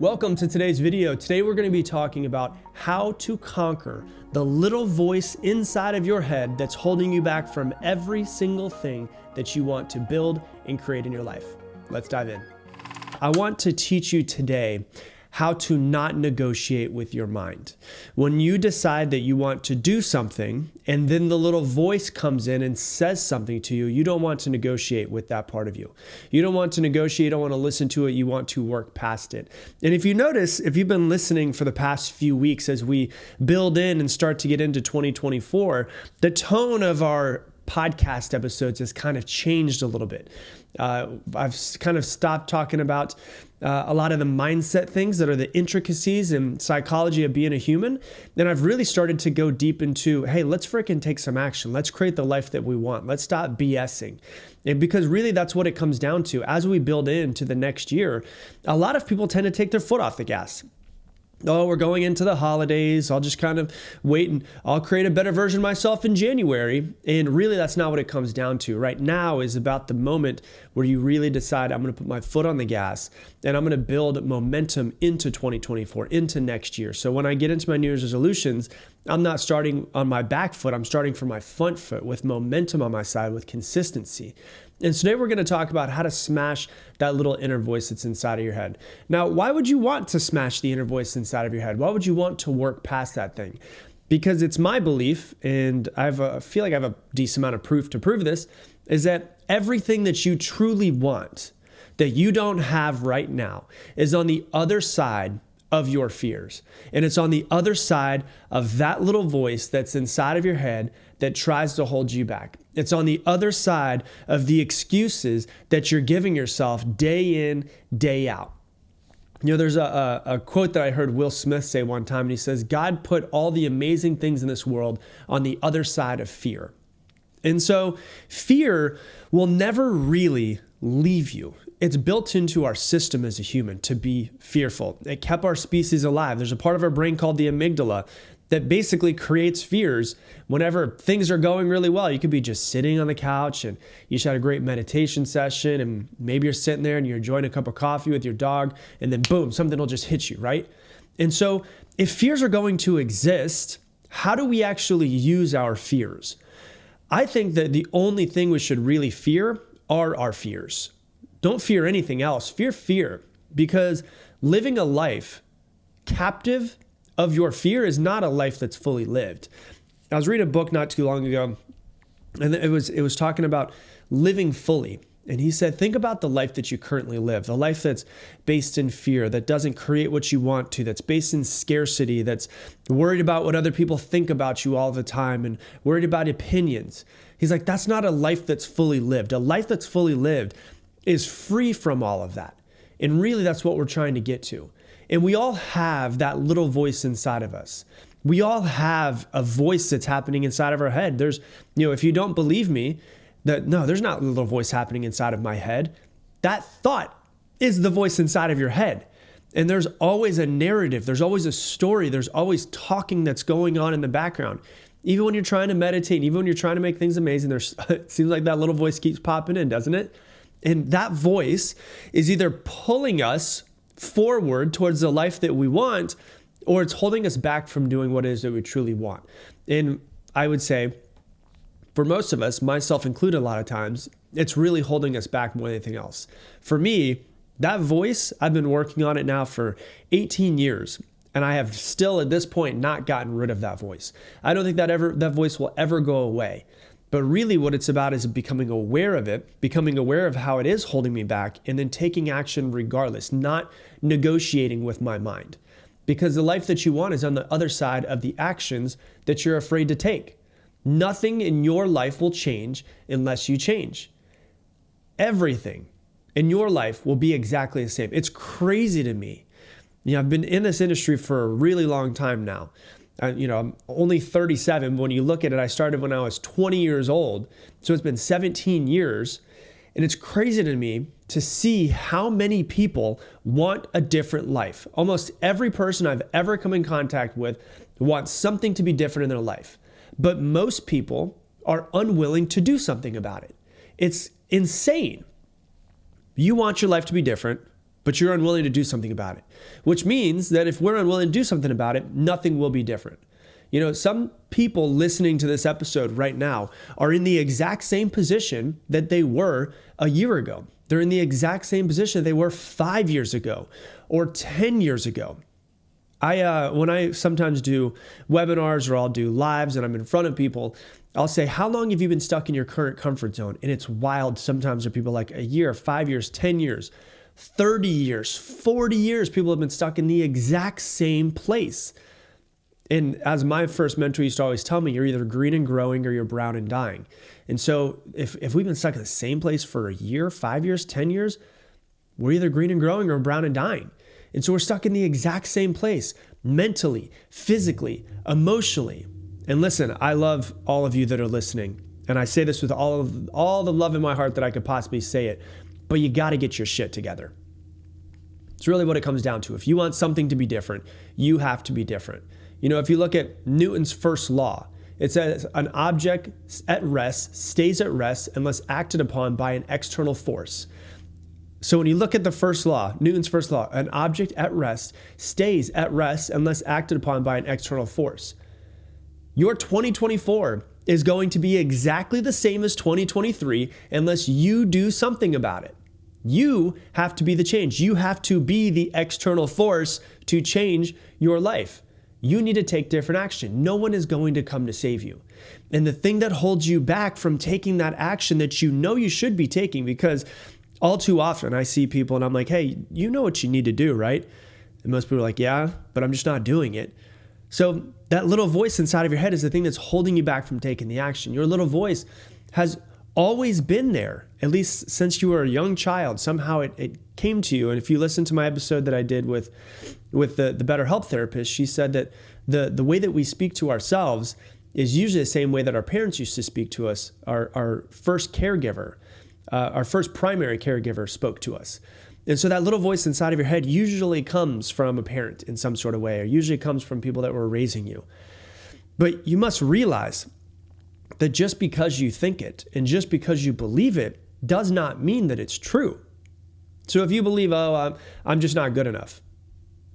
Welcome to today's video. Today we're going to be talking about how to conquer the little voice inside of your head that's holding you back from every single thing that you want to build and create in your life. Let's dive in. I want to teach you today how to not negotiate with your mind. When you decide that you want to do something and then the little voice comes in and says something to you, you don't want to negotiate with that part of you. You don't want to negotiate, you don't want to listen to it, you want to work past it. And if you notice, if you've been listening for the past few weeks as we build in and start to get into 2024, the tone of our podcast episodes has kind of changed a little bit. I've kind of stopped talking about a lot of the mindset things that are the intricacies and psychology of being a human. And I've really started to go deep into, hey, let's freaking take some action. Let's create the life that we want. Let's stop BSing. And because really that's what it comes down to. As we build into the next year, a lot of people tend to take their foot off the gas. Oh, we're going into the holidays. I'll just kind of wait and I'll create a better version of myself in January. And really, that's not what it comes down to. Right now is about the moment where you really decide, I'm going to put my foot on the gas and I'm going to build momentum into 2024, into next year. So when I get into my New Year's resolutions, I'm not starting on my back foot. I'm starting from my front foot with momentum on my side, with consistency. And today we're going to talk about how to smash that little inner voice that's inside of your head. Now, why would you want to smash the inner voice inside of your head? Why would you want to work past that thing? Because it's my belief, and I feel like I have a decent amount of proof to prove this, is that everything that you truly want that you don't have right now is on the other side of your fears. And it's on the other side of that little voice that's inside of your head that tries to hold you back. It's on the other side of the excuses that you're giving yourself day in, day out. You know, there's a quote that I heard Will Smith say one time, and he says, God put all the amazing things in this world on the other side of fear. And so fear will never really leave you. It's built into our system as a human to be fearful. It kept our species alive. There's a part of our brain called the amygdala that basically creates fears whenever things are going really well. You could be just sitting on the couch and you just had a great meditation session and maybe you're sitting there and you're enjoying a cup of coffee with your dog and then boom, something will just hit you, right? And so if fears are going to exist, how do we actually use our fears? I think that the only thing we should really fear are our fears. Don't fear anything else. Fear fear, because living a life captive of your fear is not a life that's fully lived. I was reading a book not too long ago, and it was talking about living fully. And he said, think about the life that you currently live, the life that's based in fear, that doesn't create what you want to, that's based in scarcity, that's worried about what other people think about you all the time and worried about opinions. He's like, that's not a life that's fully lived. A life that's fully lived is free from all of that. And really, that's what we're trying to get to. And we all have that little voice inside of us. We all have a voice that's happening inside of our head. There's, if you don't believe me, there's not a little voice happening inside of my head. That thought is the voice inside of your head. And there's always a narrative. There's always a story. There's always talking that's going on in the background. Even when you're trying to meditate, even when you're trying to make things amazing, it seems like that little voice keeps popping in, doesn't it? And that voice is either pulling us forward towards the life that we want, or it's holding us back from doing what it is that we truly want. And I would say, for most of us, myself included a lot of times, it's really holding us back more than anything else. For me, that voice, I've been working on it now for 18 years. And I have still at this point not gotten rid of that voice. I don't think that voice will ever go away. But really what it's about is becoming aware of it, becoming aware of how it is holding me back, and then taking action regardless, not negotiating with my mind. Because the life that you want is on the other side of the actions that you're afraid to take. Nothing in your life will change unless you change. Everything in your life will be exactly the same. It's crazy to me. I've been in this industry for a really long time now. I'm only 37. When you look at it, I started when I was 20 years old. So it's been 17 years. And it's crazy to me to see how many people want a different life. Almost every person I've ever come in contact with wants something to be different in their life. But most people are unwilling to do something about it. It's insane. You want your life to be different. but you're unwilling to do something about it, which means that if we're unwilling to do something about it, nothing will be different. Some people listening to this episode right now are in the exact same position that they were a year ago. They're in the exact same position they were 5 years ago or 10 years ago. When I sometimes do webinars or I'll do lives and I'm in front of people, I'll say, how long have you been stuck in your current comfort zone? And it's wild. Sometimes there are people like a year, 5 years, 10 years, 30 years, 40 years. People have been stuck in the exact same place. And as my first mentor used to always tell me, you're either green and growing or you're brown and dying. And so if we've been stuck in the same place for a year, 5 years, 10 years, we're either green and growing or brown and dying. And so we're stuck in the exact same place, mentally, physically, emotionally. And listen, I love all of you that are listening. And I say this with all the love in my heart that I could possibly say it, but you got to get your shit together. It's really what it comes down to. If you want something to be different, you have to be different. If you look at Newton's first law, it says an object at rest stays at rest unless acted upon by an external force. So when you look at the first law, Newton's first law, an object at rest stays at rest unless acted upon by an external force. Your 2024 is going to be exactly the same as 2023 unless you do something about it. You have to be the change. You have to be the external force to change your life. You need to take different action. No one is going to come to save you. And the thing that holds you back from taking that action that you know you should be taking, because all too often I see people and I'm like, hey, you know what you need to do, right? And most people are like, yeah, but I'm just not doing it. So that little voice inside of your head is the thing that's holding you back from taking the action. Your little voice has always been there, at least since you were a young child. Somehow it came to you. And if you listen to my episode that I did with the Better Help therapist, she said that the way that we speak to ourselves is usually the same way that our parents used to speak to us. Our first caregiver, our first primary caregiver spoke to us. And so that little voice inside of your head usually comes from a parent in some sort of way, or usually comes from people that were raising you. But you must realize that just because you think it and just because you believe it does not mean that it's true. So if you believe, I'm just not good enough,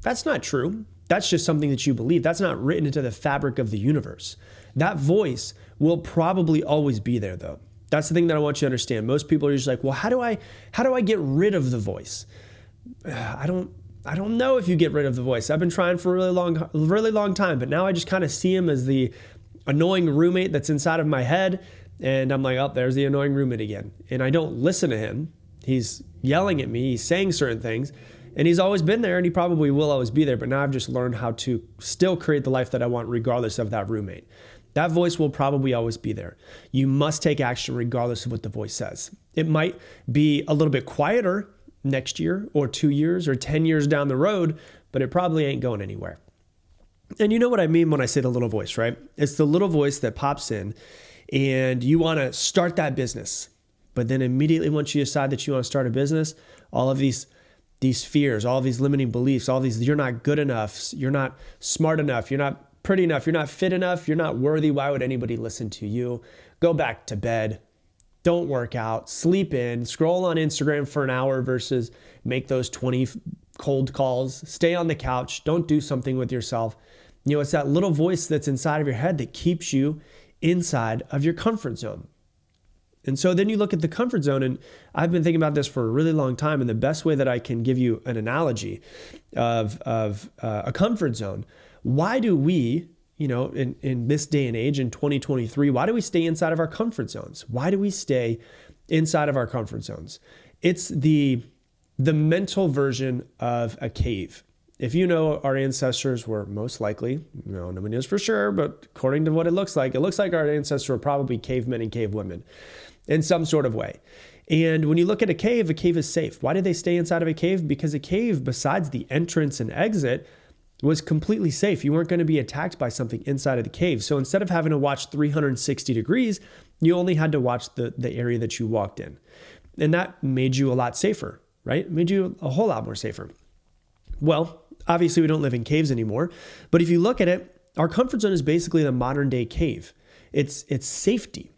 that's not true. That's just something that you believe. That's not written into the fabric of the universe. That voice will probably always be there, though. That's the thing that I want you to understand. Most people are just like, well, how do I get rid of the voice? I don't know if you get rid of the voice. I've been trying for a really long time, but now I just kind of see him as the annoying roommate that's inside of my head. And I'm like, oh, there's the annoying roommate again. And I don't listen to him. He's yelling at me. He's saying certain things. And he's always been there and he probably will always be there. But now I've just learned how to still create the life that I want regardless of that roommate. That voice will probably always be there. You must take action regardless of what the voice says. It might be a little bit quieter next year or 2 years or 10 years down the road, but it probably ain't going anywhere. And you know what I mean when I say the little voice, right? It's the little voice that pops in and you want to start that business. But then immediately once you decide that you want to start a business, all of these fears, all of these limiting beliefs, all these, you're not good enough, you're not smart enough, you're not pretty enough, you're not fit enough, you're not worthy, why would anybody listen to you? Go back to bed, don't work out, sleep in, scroll on Instagram for an hour versus make those 20 cold calls, stay on the couch, don't do something with yourself. It's that little voice that's inside of your head that keeps you inside of your comfort zone. And so then you look at the comfort zone, and I've been thinking about this for a really long time, and the best way that I can give you an analogy of a comfort zone, why do we, in this day and age, in 2023, why do we stay inside of our comfort zones? Why do we stay inside of our comfort zones? It's the mental version of a cave. If you know our ancestors were most likely, nobody knows for sure, but according to what it looks like our ancestors were probably cavemen and cavewomen in some sort of way. And when you look at a cave is safe. Why did they stay inside of a cave? Because a cave, besides the entrance and exit, was completely safe. You weren't going to be attacked by something inside of the cave. So instead of having to watch 360 degrees, you only had to watch the area that you walked in. And that made you a lot safer, right? It made you a whole lot more safer. Well, obviously we don't live in caves anymore, but if you look at it, our comfort zone is basically the modern day cave. It's safety.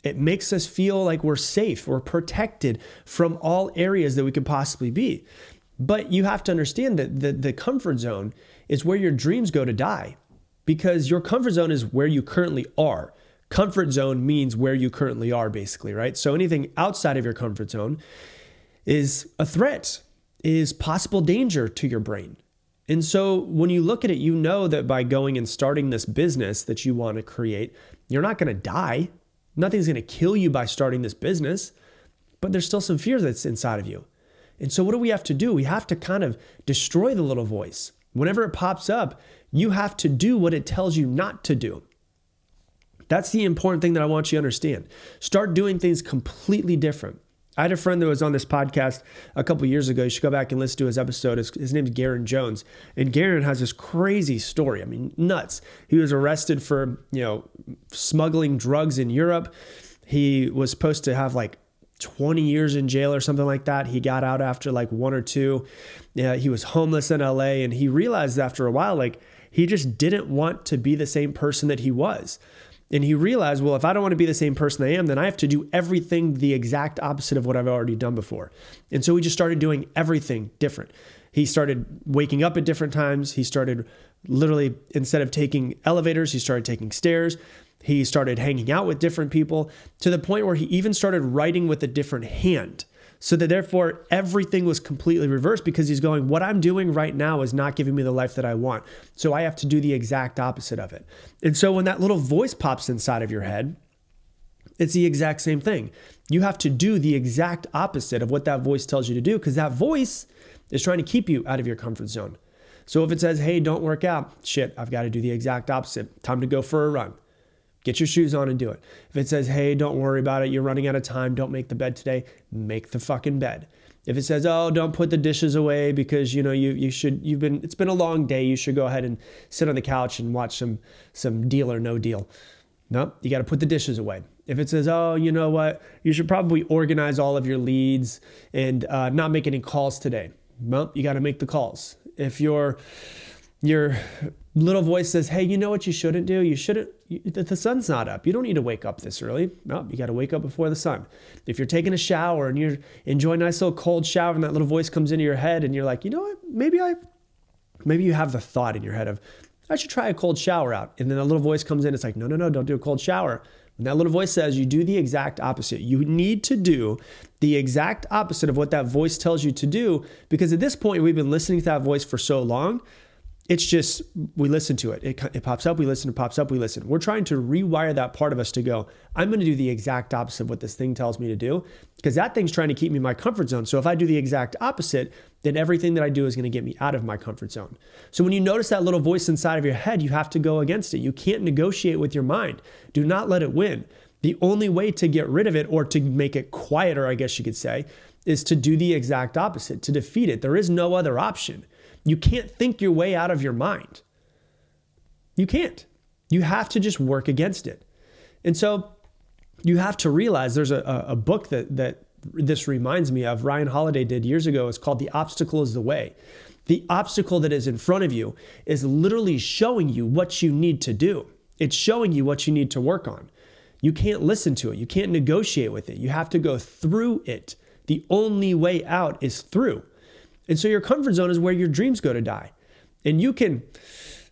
It makes us feel like we're safe, we're protected from all areas that we could possibly be. But you have to understand that the comfort zone is where your dreams go to die, because your comfort zone is where you currently are. Comfort zone means where you currently are, basically, right? So anything outside of your comfort zone is a threat, is possible danger to your brain. And so when you look at it, you know that by going and starting this business that you want to create, you're not going to die. Nothing's going to kill you by starting this business, but there's still some fear that's inside of you. And so what do we have to do? We have to kind of destroy the little voice. Whenever it pops up, you have to do what it tells you not to do. That's the important thing that I want you to understand. Start doing things completely different. I had a friend that was on this podcast a couple years ago. You should go back and listen to his episode. His name's Garen Jones. And Garen has this crazy story. I mean, nuts. He was arrested for, smuggling drugs in Europe. He was supposed to have like 20 years in jail or something like that. He got out after like 1 or 2. He was homeless in LA, and he realized after a while, like he just didn't want to be the same person that he was. And he realized, well, if I don't want to be the same person I am, then I have to do everything the exact opposite of what I've already done before. And so he just started doing everything different. He started waking up at different times. He started literally, instead of taking elevators, he started taking stairs. He started hanging out with different people, to the point where he even started writing with a different hand. So that therefore everything was completely reversed, because he's going, what I'm doing right now is not giving me the life that I want. So I have to do the exact opposite of it. And so when that little voice pops inside of your head, it's the exact same thing. You have to do the exact opposite of what that voice tells you to do, because that voice is trying to keep you out of your comfort zone. So if it says, hey, don't work out, shit, I've got to do the exact opposite. Time to go for a run. Get your shoes on and do it. If it says, hey, don't worry about it, you're running out of time, don't make the bed today, make the fucking bed. If it says, oh, don't put the dishes away because it's been a long day, you should go ahead and sit on the couch and watch some Deal or No Deal. No, you got to put the dishes away. If it says, oh, you know what, you should probably organize all of your leads and not make any calls today. Well, you got to make the calls. If your little voice says, hey, you know what you shouldn't do? The sun's not up. You don't need to wake up this early. No, you got to wake up before the sun. If you're taking a shower and you're enjoying a nice little cold shower, and that little voice comes into your head and you're like, you know what, maybe you have the thought in your head of, I should try a cold shower out. And then a little voice comes in. It's like, no, don't do a cold shower. When that little voice says, you do the exact opposite. You need to do the exact opposite of what that voice tells you to do, because at this point, we've been listening to that voice for so long. It's just, we listen to it. It pops up, we listen, it pops up, we listen. We're trying to rewire that part of us to go, I'm going to do the exact opposite of what this thing tells me to do, because that thing's trying to keep me in my comfort zone. So if I do the exact opposite, then everything that I do is going to get me out of my comfort zone. So when you notice that little voice inside of your head, you have to go against it. You can't negotiate with your mind. Do not let it win. The only way to get rid of it, or to make it quieter, I guess you could say, is to do the exact opposite, to defeat it. There is no other option. You can't think your way out of your mind. You can't. You have to just work against it. And so you have to realize there's a book that this reminds me of, Ryan Holiday did years ago. It's called The Obstacle is the Way. The obstacle that is in front of you is literally showing you what you need to do. It's showing you what you need to work on. You can't listen to it. You can't negotiate with it. You have to go through it. The only way out is through. And so your comfort zone is where your dreams go to die. And you can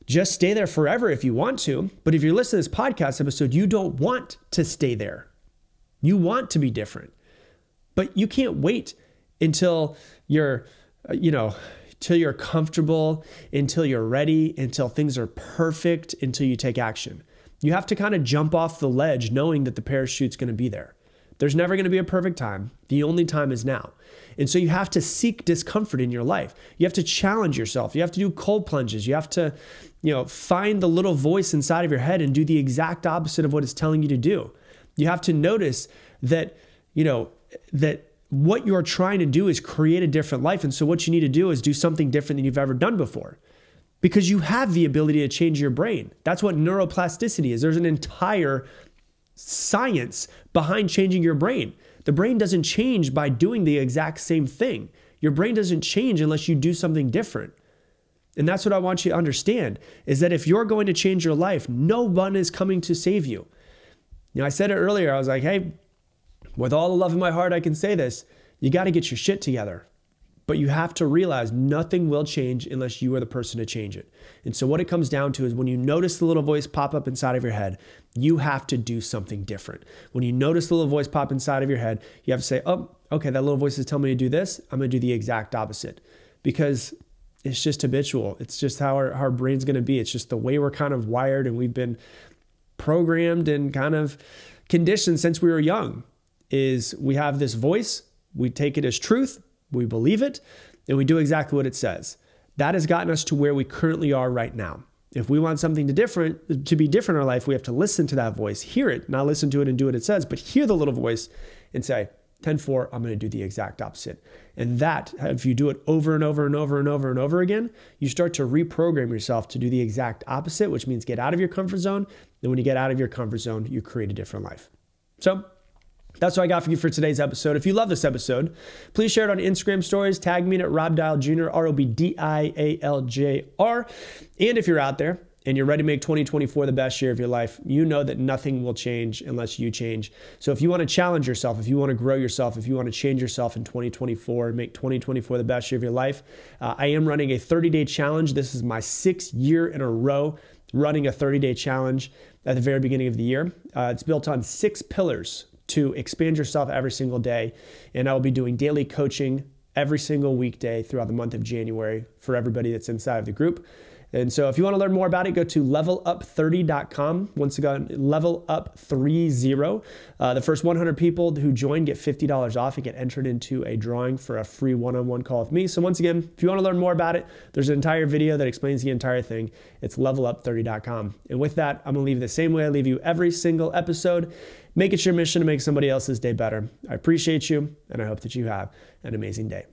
just stay there forever if you want to. But if you're listening to this podcast episode, you don't want to stay there. You want to be different. But you can't wait until you're, till you're comfortable, until you're ready, until things are perfect, until you take action. You have to kind of jump off the ledge knowing that the parachute's going to be there. There's never going to be a perfect time. The only time is now. And so you have to seek discomfort in your life. You have to challenge yourself. You have to do cold plunges. You have to, find the little voice inside of your head and do the exact opposite of what it's telling you to do. You have to notice that, that what you're trying to do is create a different life. And so what you need to do is do something different than you've ever done before, because you have the ability to change your brain. That's what neuroplasticity is. There's an entire science behind changing your brain. The brain doesn't change by doing the exact same thing. Your brain doesn't change unless you do something different. And that's what I want you to understand, is that if you're going to change your life, no one is coming to save you. I said it earlier. I was like, hey, with all the love in my heart, I can say this. You got to get your shit together. But you have to realize nothing will change unless you are the person to change it. And so what it comes down to is when you notice the little voice pop up inside of your head, you have to do something different. When you notice the little voice pop inside of your head, you have to say, oh, okay, that little voice is telling me to do this. I'm going to do the exact opposite, because it's just habitual. It's just how our brain's going to be. It's just the way we're kind of wired, and we've been programmed and kind of conditioned since we were young. Is we have this voice, we take it as truth, we believe it, and we do exactly what it says. That has gotten us to where we currently are right now. If we want something to be different in our life, we have to listen to that voice, hear it, not listen to it and do what it says, but hear the little voice and say, 10-4, I'm going to do the exact opposite. And that, if you do it over and over and over and over and over again, you start to reprogram yourself to do the exact opposite, which means get out of your comfort zone. And when you get out of your comfort zone, you create a different life. So that's what I got for you for today's episode. If you love this episode, please share it on Instagram stories. Tag me at Rob Dial Jr., ROBDIALJR. And if you're out there and you're ready to make 2024 the best year of your life, you know that nothing will change unless you change. So if you want to challenge yourself, if you want to grow yourself, if you want to change yourself in 2024 and make 2024 the best year of your life, I am running a 30-day challenge. This is my 6th year in a row running a 30-day challenge at the very beginning of the year. It's built on 6 pillars to expand yourself every single day. And I will be doing daily coaching every single weekday throughout the month of January for everybody that's inside of the group. And so if you want to learn more about it, go to levelup30.com. Once again, levelup30. The first 100 people who join get $50 off and get entered into a drawing for a free one-on-one call with me. So once again, if you want to learn more about it, there's an entire video that explains the entire thing. It's levelup30.com. And with that, I'm going to leave you the same way I leave you every single episode. Make it your mission to make somebody else's day better. I appreciate you, and I hope that you have an amazing day.